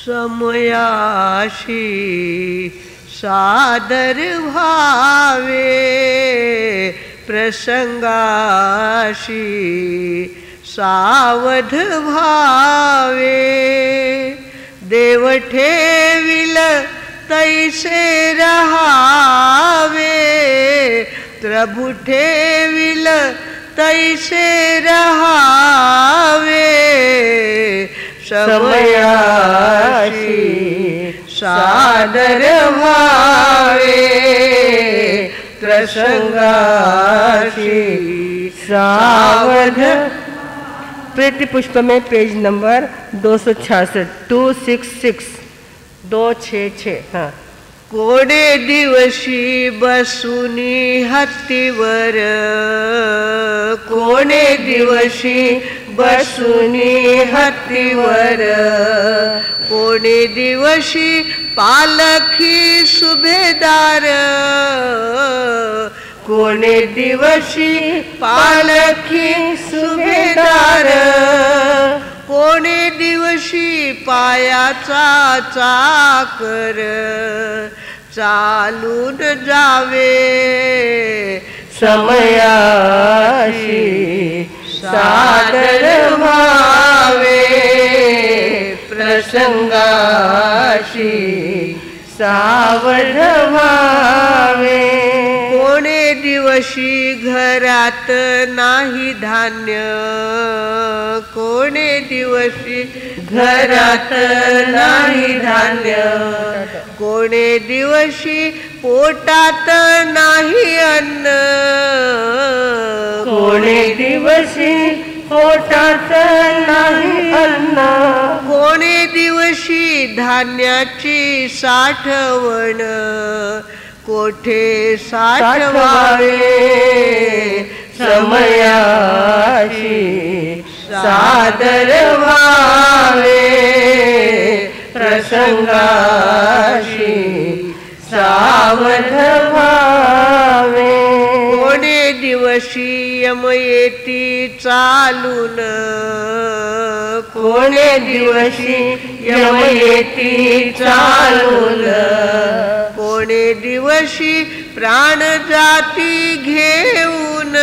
समयाशी सादर व्हावे, प्रसंगाशी सावध व्हावे. देव ठेविल तैसे रहावे, प्रभु ठेविल तैसे रहावे. समयाशी सादर व्हावे, प्रसंगाशी सावध. प्रीति पुष्प में पेज नंबर 266 266 266. हाँ. कोडे दिवशी बसुनी हत्तीवर, कोडे दिवशी बसुनी हत्तीवर, कोडे दिवशी पालखी सुभेदार, कोणे दिवशी पालखी सुभेदार, कोणे दिवशी पायाचा चाकर चालून जावे. समयाशी सादर व्हावे, प्रसंगाशी सावध व्हावे. कोणे दिवशी घरात नाही धान्य, कोणे दिवशी घरात नाही धान्य, कोणे दिवशी पोटात नाही अन्न, कोणे दिवशी पोटात नाही अन्न, कोणे दिवशी धान्याची साठवण कोठे साठवावे. समयाशी सादर व्हावे, प्रसंगाशी सावध व्हावे. कोणे दिवशी यम येती चालून, कोणे दिवशी यम येती चालून, कोणे दिवशी प्राण जाती घेऊन,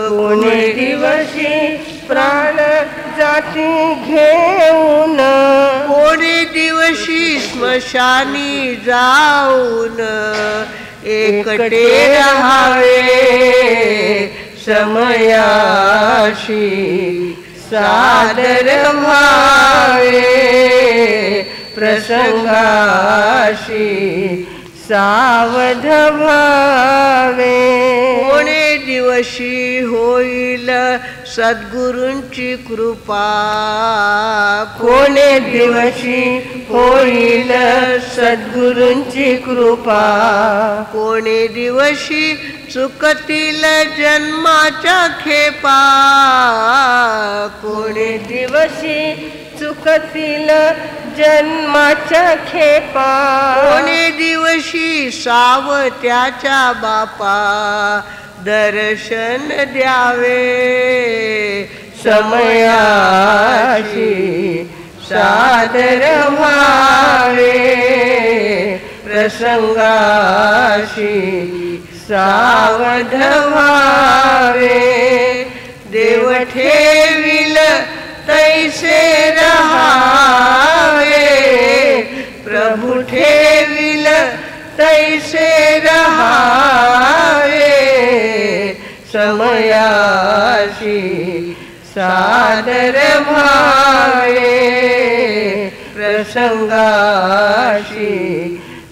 कोणे दिवशी प्राण जाती घेऊन, कोणे दिवशी स्मशानी जाऊन एकटे रहावे. समयाशी सादर व्हावे, प्रसंगाशी सावध व्हावे. कोणे दिवशी होईल सद्गुरूंची कृपा, कोणे दिवशी होईल सद्गुरूंची कृपा, कोणे दिवशी चुकतील जन्माच्या खेपा, कोणे दिवशी चुकतील जन्माच्या खेपा, कोणे दिवशी सावत्याच्या बापा दर्शन द्यावे. समयाशी सादर व्हावे, प्रसंगाशी सावध व्हावे. देव ठेविल तैसे रहावे, प्रभु ठेविल तैसे रहावे. समयाशी सादर व्हावे, प्रसंगा